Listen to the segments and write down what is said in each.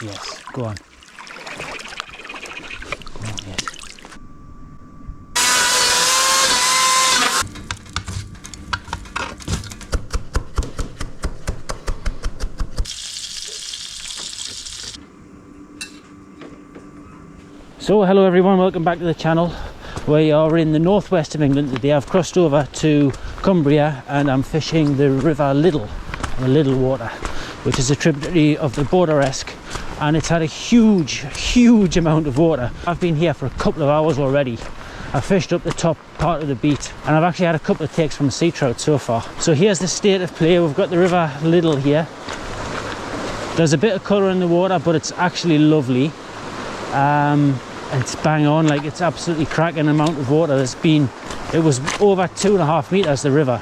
Yes, go on. Go on, yes. So hello everyone, welcome back to the channel. We are in the northwest of England today. I've crossed over to Cumbria and I'm fishing the river Liddel, the Liddel water, which is a tributary of the Border Esk, and it's had a huge amount of water. I've been here for a couple of hours already. I fished up the top part of the beat and I've actually had a couple of takes from Seatrout so far. So here's the state of play. We've got the river Liddel here. There's a bit of colour in the water, but it's actually lovely. It's bang on, like it's absolutely cracking amount of water. It was over 2.5 meters, the river,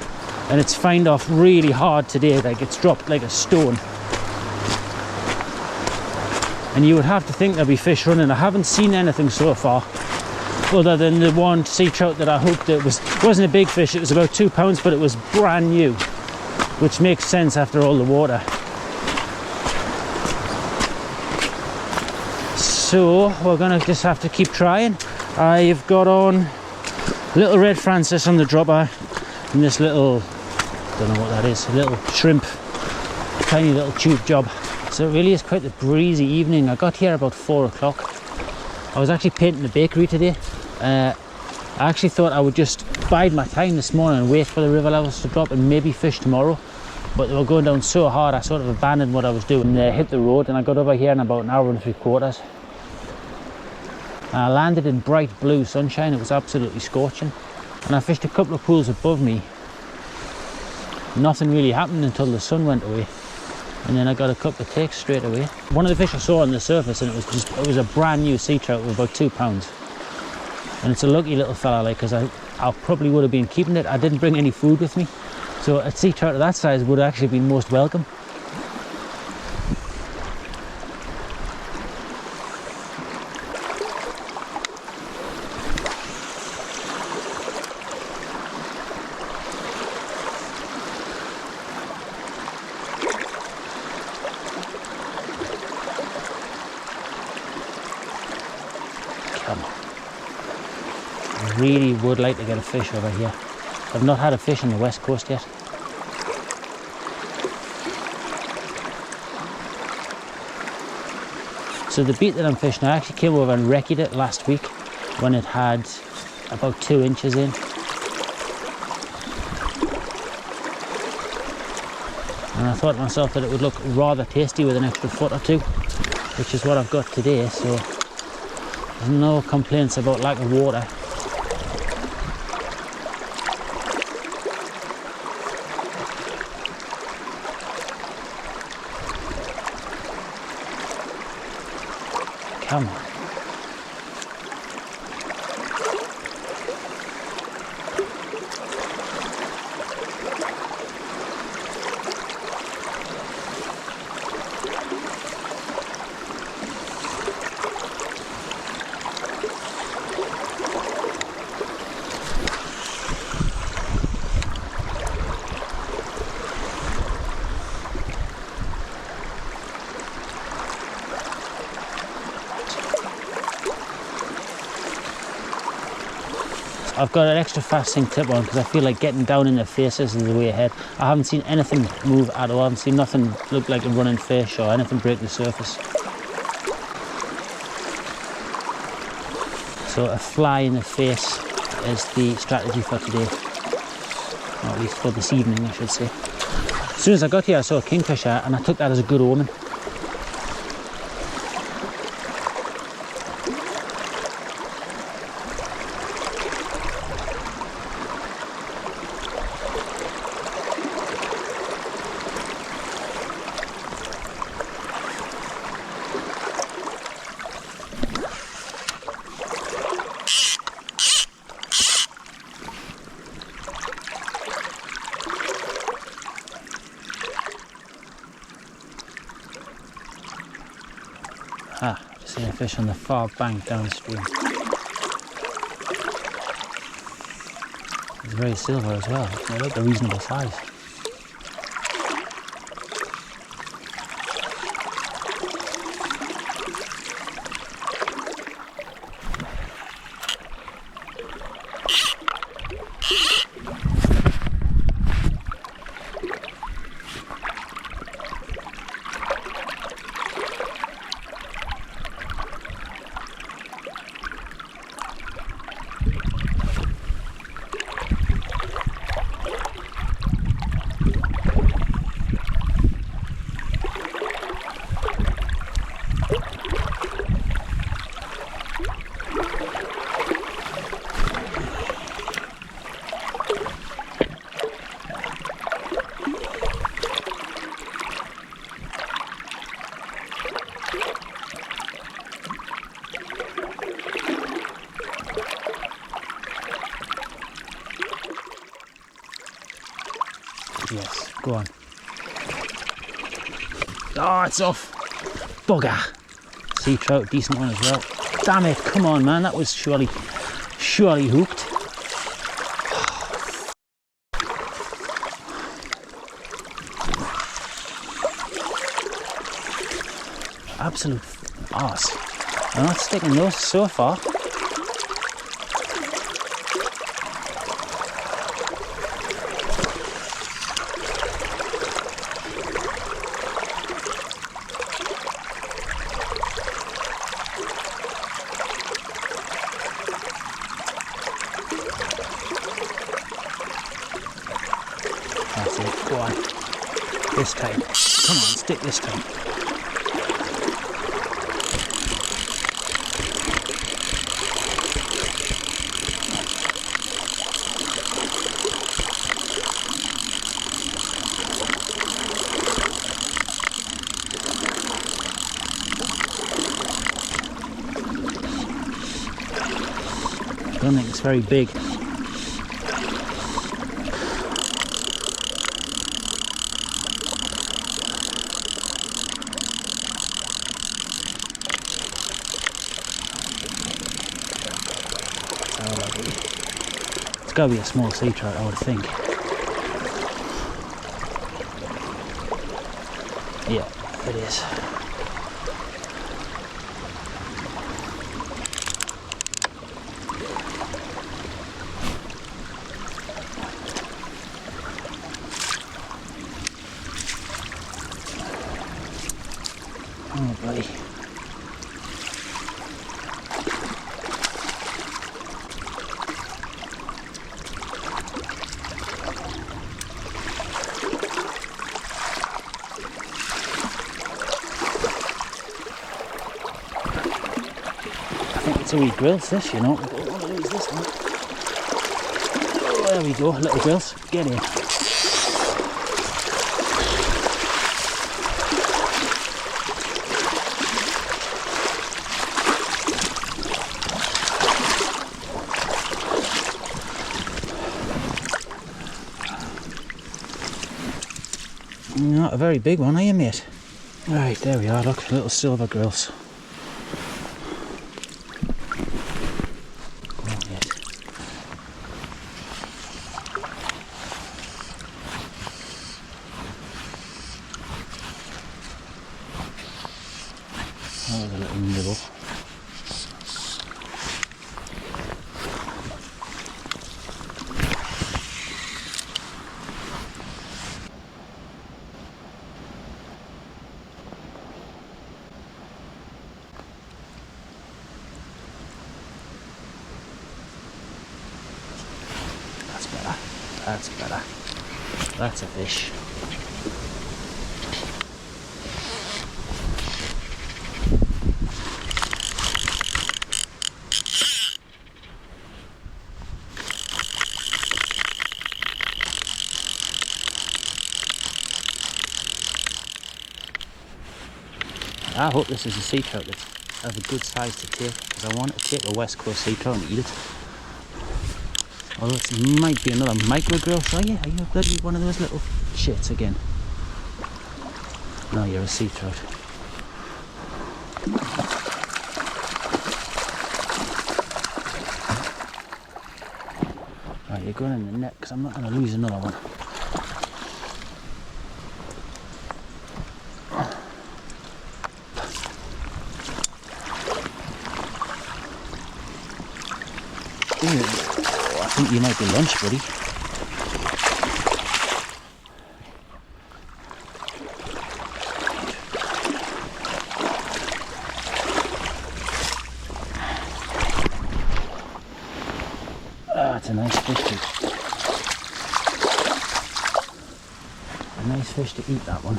and it's fined off really hard today. Like it's dropped like a stone, and you would have to think there'd be fish running. I haven't seen anything so far other than the one sea trout that I hooked. It wasn't a big fish, it was about 2 pounds, but it was brand new, which makes sense after all the water. So we're gonna just have to keep trying. I've got on little red Francis on the dropper and this little, don't know what that is, a little shrimp, tiny little tube job. So it really is quite a breezy evening. I got here about 4 o'clock. I was actually painting the bakery today. I actually thought I would just bide my time this morning and wait for the river levels to drop and maybe fish tomorrow. But they were going down so hard I sort of abandoned what I was doing. Hit the road and I got over here in about 1 hour and 3/4. I landed in bright blue sunshine. It was absolutely scorching, and I fished a couple of pools above me. Nothing really happened until the sun went away, and then I got a couple of takes straight away. One of the fish I saw on the surface, and it was a brand new sea trout with about 2 pounds, and it's a lucky little fella, like, because I probably would have been keeping it. I didn't bring any food with me, so a sea trout of that size would have actually been most welcome. I really would like to get a fish over here. I've not had a fish on the west coast yet. So the beat that I'm fishing, I actually came over and reckied it last week when it had about 2 inches in. And I thought to myself that it would look rather tasty with an extra foot or two, which is what I've got today, so there's no complaints about lack of water. Come on. I've got an extra fasting tip on because I feel like getting down in their faces is the way ahead. I haven't seen anything move at all. I haven't seen nothing look like a running fish or anything break the surface. So a fly in the face is the strategy for today, or at least for this evening I should say. As soon as I got here I saw a kingfisher and I took that as a good omen. Just seen a fish on the far bank downstream. It's very silver as well. They look a reasonable size. Yes, go on. Oh, it's off. Bugger. Sea trout, decent one as well. Damn it, come on man, that was surely hooked. Absolute arse. I'm not sticking those so far. That's it, go on. This time. Come on, stick this time. I don't think it's very big. It's got to be a small sea trout, I would think. Yeah, it is. Oh, buddy. It's a wee grilse this, you know. I don't want to lose this one. Oh, there we go, little grilse. Get in. Not a very big one, are you, mate? Right, there we are, look, little silver grilse. That was a little nibble. That's better. That's better. That's a fish. I hope this is a sea trout that's of a good size to take, because I want to take a West Coast sea trout and eat it. Although it might be another micro grilse. Are you bloody one of those little shits again? No, you're a sea trout. Right, you're going in the net because I'm not going to lose another one. Oh, I think you might be lunch, buddy. Ah, it's a nice fish to... a nice fish to eat, that one.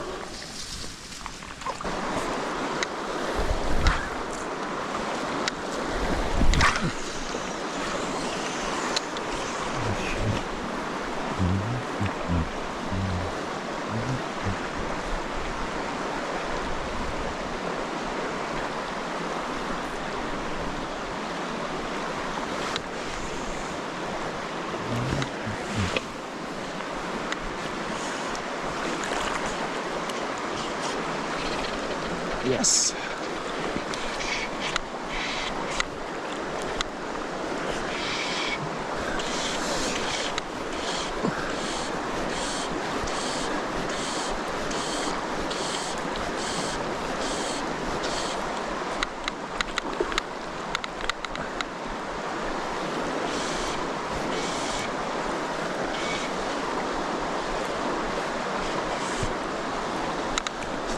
Yes.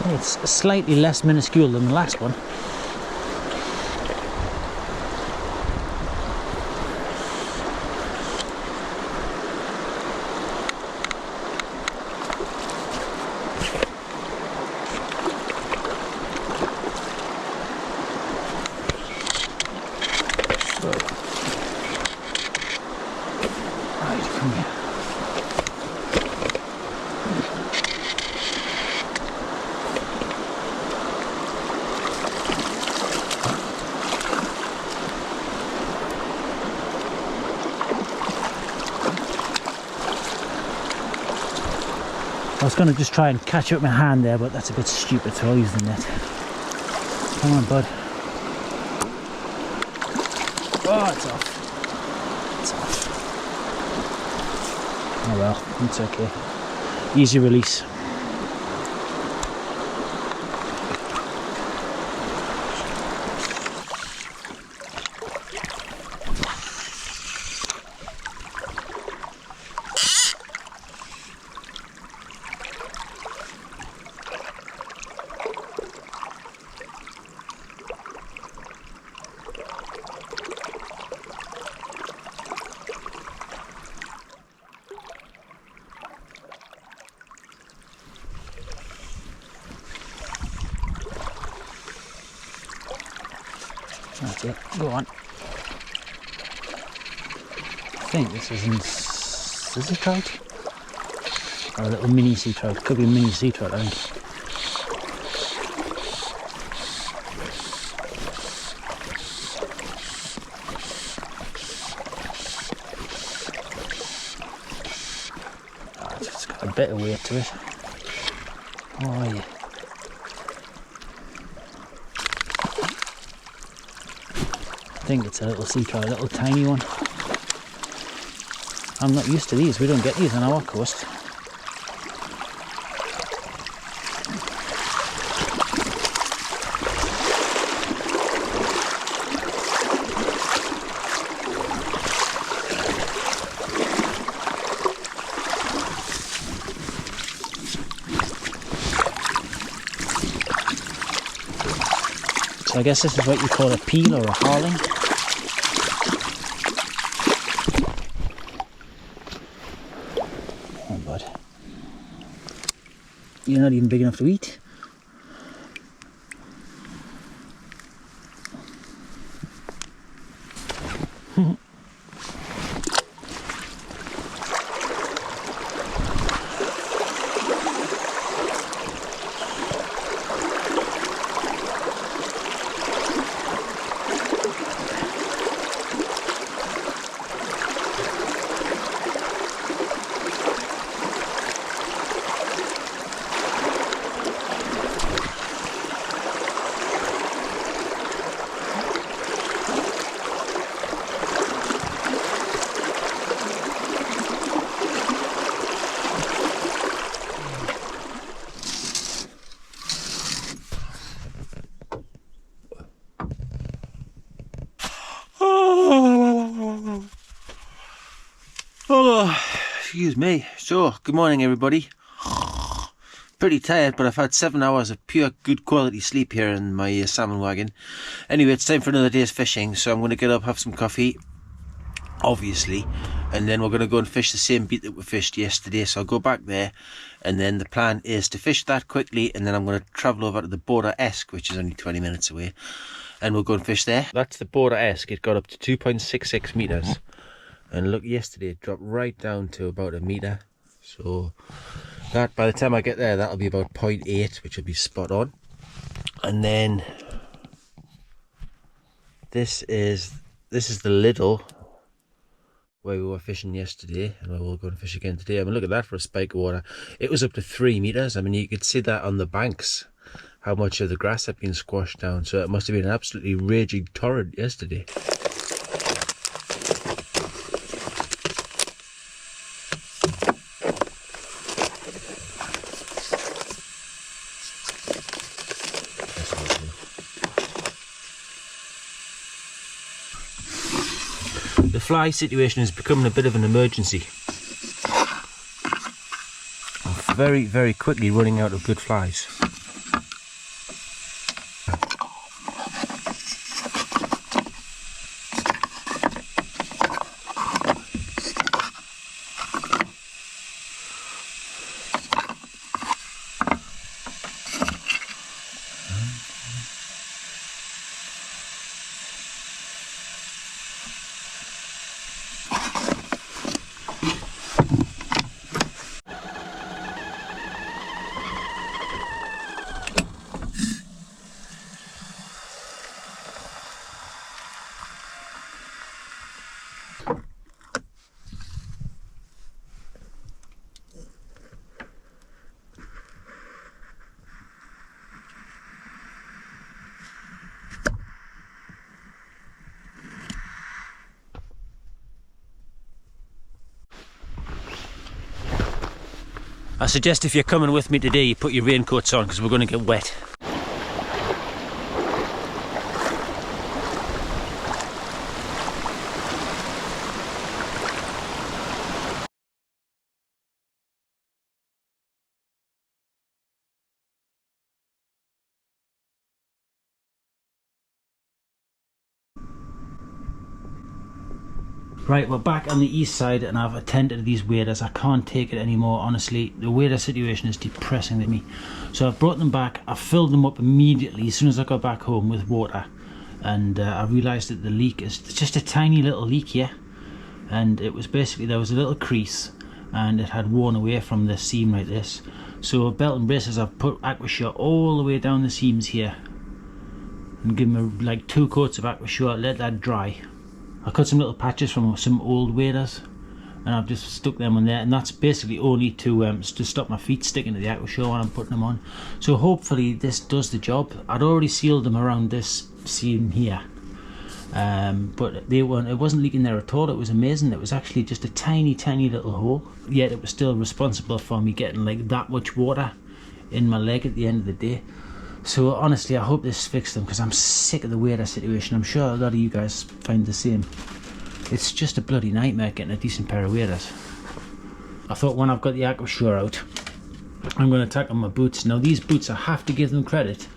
It's slightly less minuscule than the last one. Right, come here. I was going to just try and catch it with my hand there, but that's a bit stupid, so I'll use the net. Come on, bud. Oh, it's off. It's off. Oh well, it's okay. Easy release. That's it, go on. I think this is in Seatrout? Or a little mini Seatrout, could be a mini Seatrout I think. Oh, it's got a bit of weight to it. Oh yeah. I think it's a little Seatrout, a little tiny one. I'm not used to these, we don't get these on our coast. So I guess this is what you call a peel or a harling. Oh, bud. You're not even big enough to eat. Oh, excuse me. So, good morning everybody. Pretty tired, but I've had 7 hours of pure good quality sleep here in my salmon wagon. Anyway, it's time for another day's fishing, so I'm going to get up, have some coffee, obviously, and then we're going to go and fish the same beat that we fished yesterday. So I'll go back there, and then the plan is to fish that quickly, and then I'm going to travel over to the Border-esque, which is only 20 minutes away, and we'll go and fish there. That's the Border-esque. It got up to 2.66 metres. And look, yesterday it dropped right down to about a metre. So that, by the time I get there, that'll be about 0.8, which will be spot on. And then this is the Liddel where we were fishing yesterday, and we'll go and fish again today. I mean, look at that for a spike of water. It was up to 3 metres. I mean, you could see that on the banks, how much of the grass had been squashed down. So it must have been an absolutely raging torrent yesterday. The fly situation is becoming a bit of an emergency. I'm very, very quickly running out of good flies. I suggest if you're coming with me today, you put your raincoats on because we're going to get wet. Right, we're back on the east side and I've attended to these waders. I can't take it anymore, honestly. The wader situation is depressing with me. So I've brought them back, I filled them up immediately as soon as I got back home with water. And I realised that the leak is just a tiny little leak here. And it was basically, there was a little crease and it had worn away from the seam like this. So belt and braces, I've put Aquasure all the way down the seams here. And give them like 2 coats of Aquasure, let that dry. I cut some little patches from some old waders and I've just stuck them on there, and that's basically only to stop my feet sticking to the Aquasure when I'm putting them on. So hopefully this does the job. I'd already sealed them around this seam here, but it wasn't leaking there at all. It was amazing. It was actually just a tiny little hole, yet it was still responsible for me getting like that much water in my leg at the end of the day. So honestly, I hope this fixed them because I'm sick of the wader situation. I'm sure a lot of you guys find the same. It's just a bloody nightmare getting a decent pair of waders. I thought when I've got the Aquasure out, I'm going to tack on my boots. Now these boots, I have to give them credit.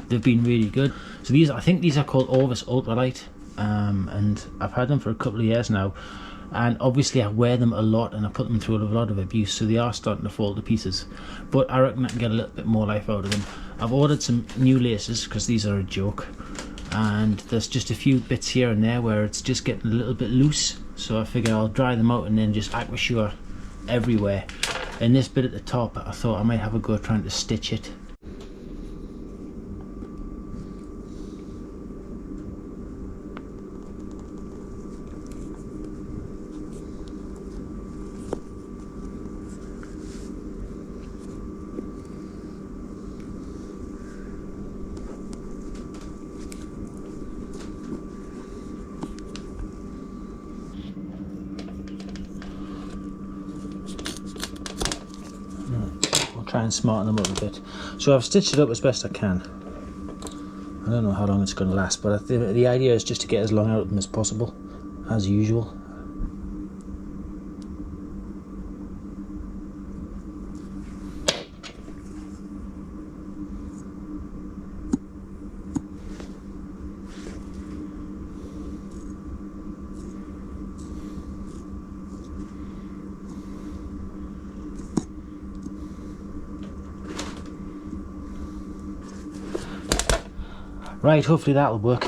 They've been really good. So these, I think these are called Orvis Ultralight, and I've had them for a couple of years now. And obviously I wear them a lot and I put them through a lot of abuse, so they are starting to fall to pieces. But I reckon I can get a little bit more life out of them. I've ordered some new laces because these are a joke. And there's just a few bits here and there where it's just getting a little bit loose. So I figure I'll dry them out and then just Aquasure everywhere. And this bit at the top, I thought I might have a go trying to stitch it. Try and smarten them up a bit. So I've stitched it up as best I can. I don't know how long it's going to last, but the idea is just to get as long out of them as possible, as usual. Right, hopefully that'll work.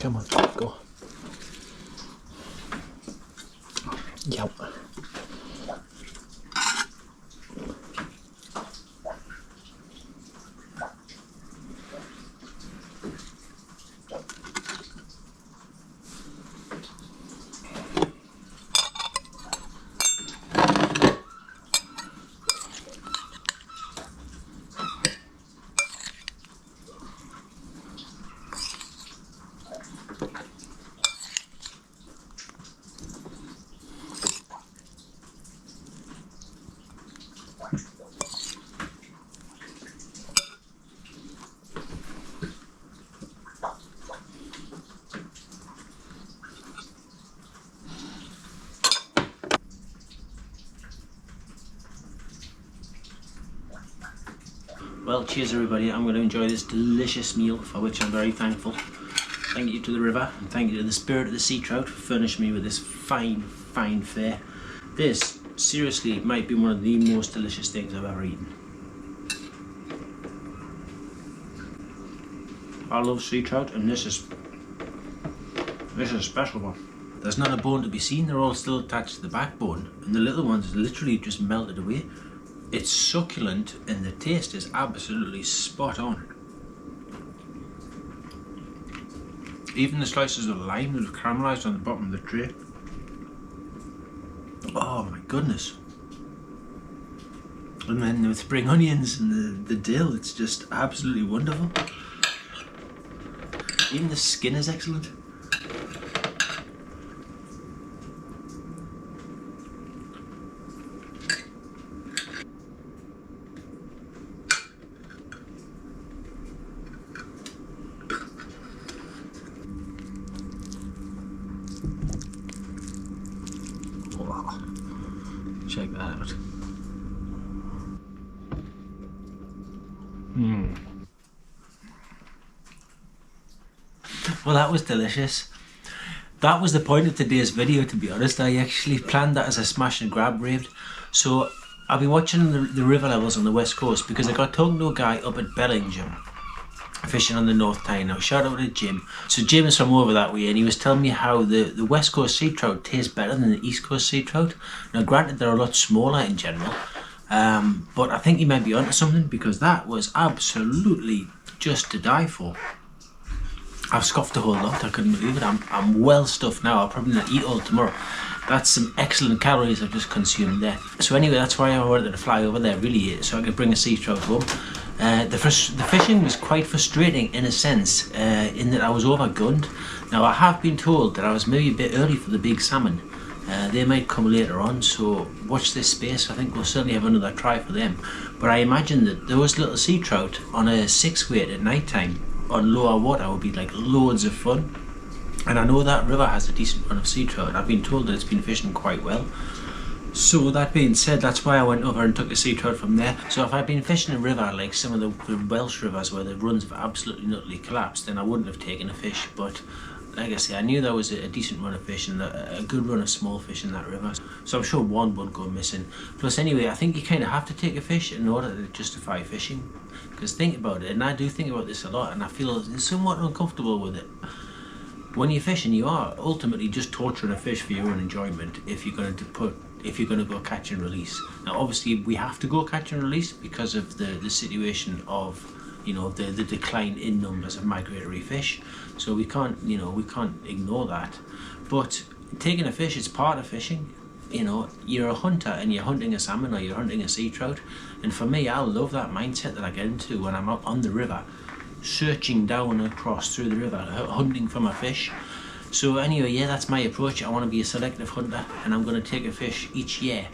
Come on, go. Yep. Well, cheers everybody. I'm going to enjoy this delicious meal, for which I'm very thankful. Thank you to the river, and thank you to the spirit of the sea trout for furnishing me with this fine fare. This, seriously, might be one of the most delicious things I've ever eaten. I love sea trout, and this is a special one. There's not a bone to be seen, they're all still attached to the backbone, and the little ones literally just melted away. It's succulent and the taste is absolutely spot on. Even the slices of lime that have caramelised on the bottom of the tray. Oh my goodness. And then with spring onions and the dill, it's just absolutely wonderful. Even the skin is excellent. Check that out. Well, that was delicious. That was the point of today's video, to be honest. I actually planned that as a smash and grab raid. So I've been watching the river levels on the west coast because I got talking to a guy up at Bellingham fishing on the North Tyne. Now shout out to Jim. So Jim is from over that way, and he was telling me how the west coast sea trout tastes better than the east coast sea trout. Now granted, they're a lot smaller in general, but I think he might be onto something, because that was absolutely just to die for. I've scoffed a whole lot, I couldn't believe it. I'm well stuffed now. I'll probably not eat all tomorrow. That's some excellent calories I've just consumed there. So anyway, that's why I wanted to fly over there, really, so I could bring a sea trout home. The fishing was quite frustrating in a sense, in that I was overgunned. Now I have been told that I was maybe a bit early for the big salmon. They might come later on, so watch this space. I think we'll certainly have another try for them. But I imagine that those little sea trout on a 6-weight at night time on lower water would be like loads of fun. And I know that river has a decent run of sea trout. I've been told that it's been fishing quite well. So that being said, that's why I went over and took a sea trout from there. So if I'd been fishing a river like some of the Welsh rivers where the runs have absolutely utterly collapsed, then I wouldn't have taken a fish. But like I say, I knew there was a decent run of fish and a good run of small fish in that river. So I'm sure one won't go missing. Plus anyway, I think you kind of have to take a fish in order to justify fishing. Because think about it, and I do think about this a lot, and I feel somewhat uncomfortable with it. When you're fishing, you are ultimately just torturing a fish for your own enjoyment if you're going to go catch and release. Now obviously we have to go catch and release because of the situation of, you know, the decline in numbers of migratory fish. So we can't ignore that. But taking a fish is part of fishing. You know, you're a hunter and you're hunting a salmon or you're hunting a sea trout. And for me, I love that mindset that I get into when I'm out on the river, searching down across through the river, hunting for my fish. So anyway, yeah, that's my approach. I want to be a selective hunter, and I'm going to take a fish each year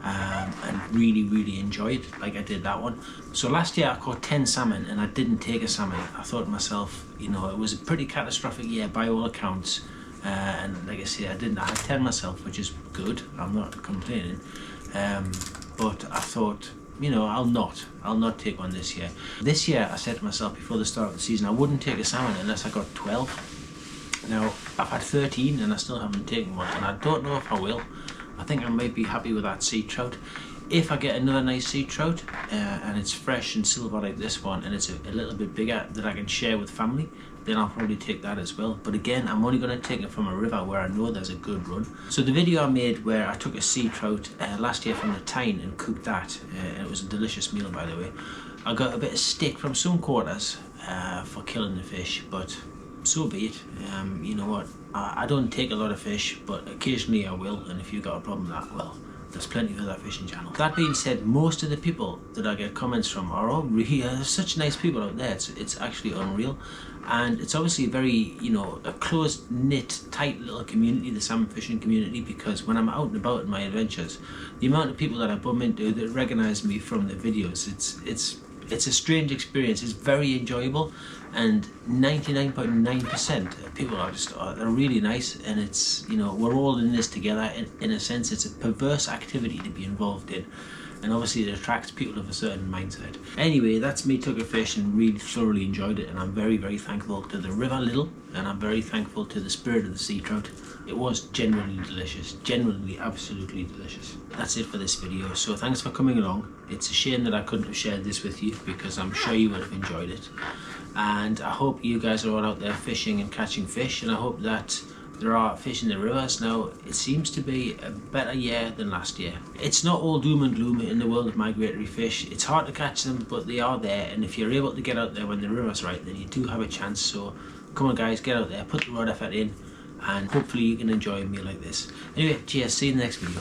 and really enjoy it like I did that one. So last year I caught 10 salmon and I didn't take a salmon. I thought to myself, you know, it was a pretty catastrophic year by all accounts, and like I say, I had 10 myself, which is good. I'm not complaining, but I thought, you know, I'll not take one this year. This year I said to myself before the start of the season I wouldn't take a salmon unless I got 12. Now I've had 13 and I still haven't taken one, and I don't know if I will. I think I might be happy with that sea trout. If I get another nice sea trout and it's fresh and silver like this one, and it's a little bit bigger that I can share with family, then I'll probably take that as well. But again, I'm only going to take it from a river where I know there's a good run. So the video I made where I took a sea trout last year from the Tyne and cooked that, and it was a delicious meal, by the way. I got a bit of stick from some quarters for killing the fish, but so be it. You know what, I don't take a lot of fish, but occasionally I will, and if you've got a problem with that, well, there's plenty for that fishing channel. That being said, most of the people that I get comments from are all really such nice people out there. It's actually unreal, and it's obviously a very, you know, a close knit, tight little community, the salmon fishing community. Because when I'm out and about in my adventures, the amount of people that I bump into that recognise me from the videos, it's a strange experience. It's very enjoyable, and 99.9% of people are just they're really nice, and it's, you know, we're all in this together. In a sense, it's a perverse activity to be involved in, and obviously it attracts people of a certain mindset. Anyway, that's me took a fish and really thoroughly enjoyed it, and I'm very, very thankful to the river Liddel, and I'm very thankful to the spirit of the sea trout. It was genuinely delicious, genuinely absolutely delicious. That's it for this video, so thanks for coming along. It's a shame that I couldn't have shared this with you, because I'm sure you would have enjoyed it. And I hope you guys are all out there fishing and catching fish, and I hope that there are fish in the rivers. Now, it seems to be a better year than last year. It's not all doom and gloom in the world of migratory fish. It's hard to catch them, but they are there, and if you're able to get out there when the river's right, then you do have a chance. So come on guys, get out there, put the rod effort in, and hopefully you can enjoy a meal like this. Anyway, cheers, see you in the next video.